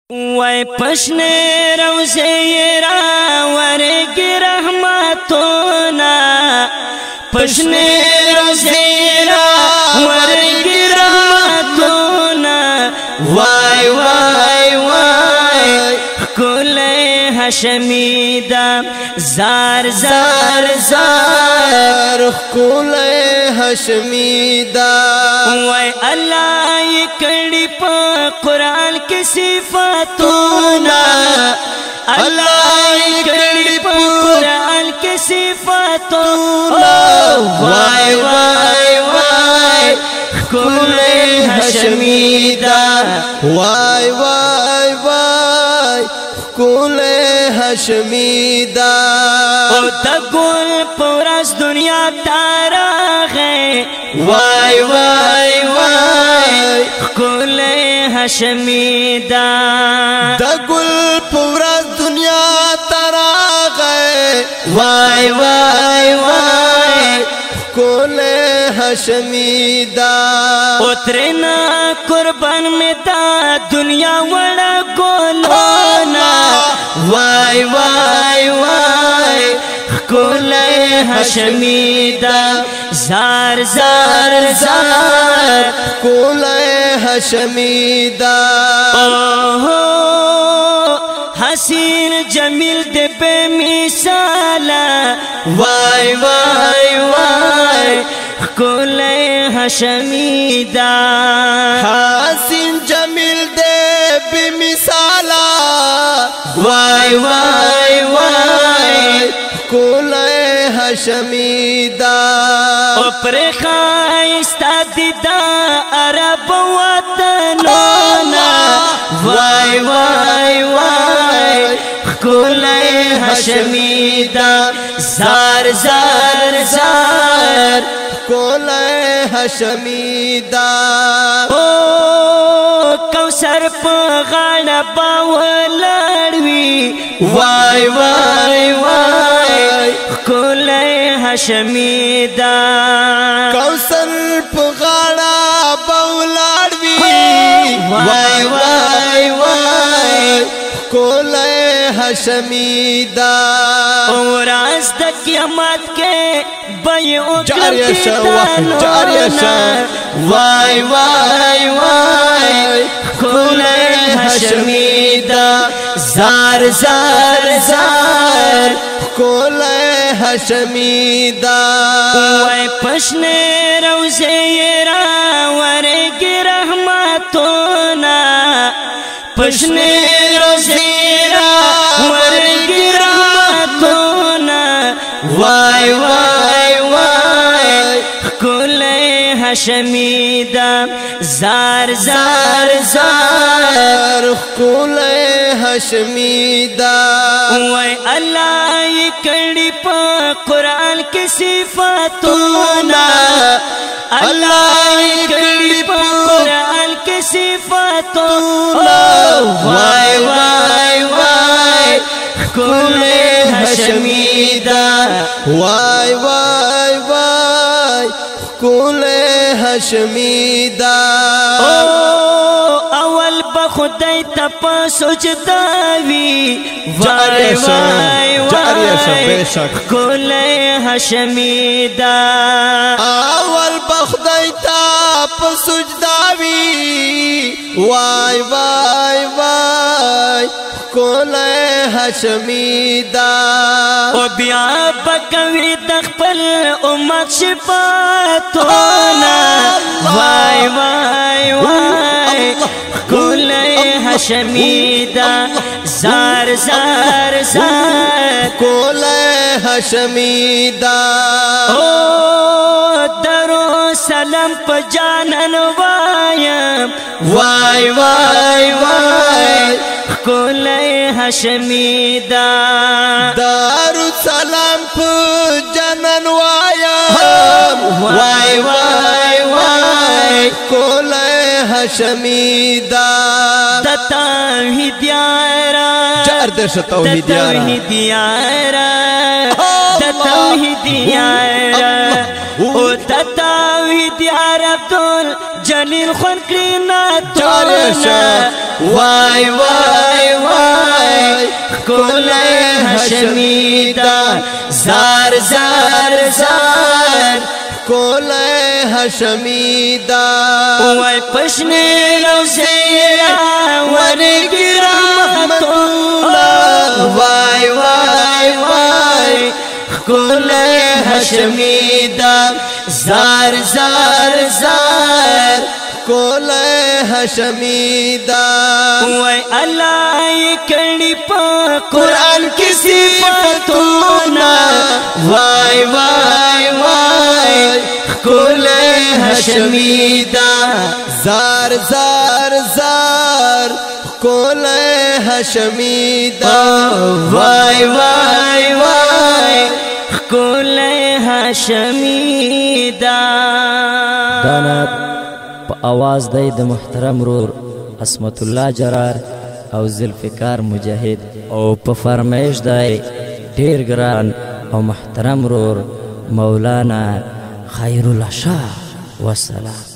وای پشنے روزے راورگی رحمتونا پشنے روزے راورگی رحمتونا وای وای وای کل حشمیدہ زار زار زار کل حشمیدہ وای اللہ یہ کڑی پا قرآن کی صفاتونا اللہ یہ کڑی پا قرآن کی صفاتونا وای وای وای کل حشمیدہ وای وای وای کل حشمیدہ او دا گل پورس دنیا تارا ہے وای وای وای کل حشمیدہ دا گل پورس دنیا تارا ہے وای وای وای کل حشمیدہ اترنا قربان میں دا دنیا وڑا گولونا وای وای وای کل حشمیدہ زار زار زار کل حشمیدہ حسین جمیل دے بے مثالا وای وای وای کل حشمیدہ حسین جمیل دے بے مثالا وای وای وای کل حشمیدہ اوپر خائستہ دیدہ عرب وطنونا وای وای وای کل حشمیدہ زار زار زار کل حشمیدہ کوثر پا غاڑا باولڑوی وای وای وای کل حشمیدہ کوثر پا غاڑا باولڑوی وای وای وای کل حشمیدہ اور آز دا قیامت کے بیعو جاریہ شاہ جاریہ شاہ وای وای وای کل حشمیدہ زار زار زار کل حشمیدہ وای پشنے روزے راورگی رحمتونا پشنے روزے راورگی رحمتونا وای وای وای کل حشمیدہ زار زار زار کل حشمیدہ وای اللہ یہ کڑی پا قرآن کی صفاتونا اللہ یہ کڑی پا قرآن کی صفاتونا وای وای وای کل حشمیدہ وای وای وای کل حشمیدہ اول بخدای تپا سجداوی وای وای وای کل حشمیدہ اول بخدای تپا سجداوی وای وای وای کل حشمیدہ او بیا بکوی تخپل امت شفاتونا وای وای وای کل حشمیدہ زار زار زار کل حشمیدہ درو سلام پا جانن وایم وای وای وای کل حشمیدہ دارو سلام پا جانن وایم وای وای وای کل حشمیدہ توحید یارا چار درش توحید یارا توحید یارا او توحید یارا جلیل خون کرینا تونا وای وای وای کولے ہشمی دا زار زار زار کولے ہشمی دا وای پشنے روزیرا ورگی رحمتونا وای وای وای کولے ہشمی دا زار زار زار کولے ہشمی دا وای اللہ کڑی پا قرآن کی صفتونا وای وای وای کولے ہشمی دا زار زار زار کولے ہشمی دا وای وای وای کولے ہشمی دا دانات په आवाज دی د محترم رور عصمت الله جرار او ذوالفقار مجاهد او په فرمایش دی ډیر ګران او محترم رور مولانا خیر الله شاه والسلام.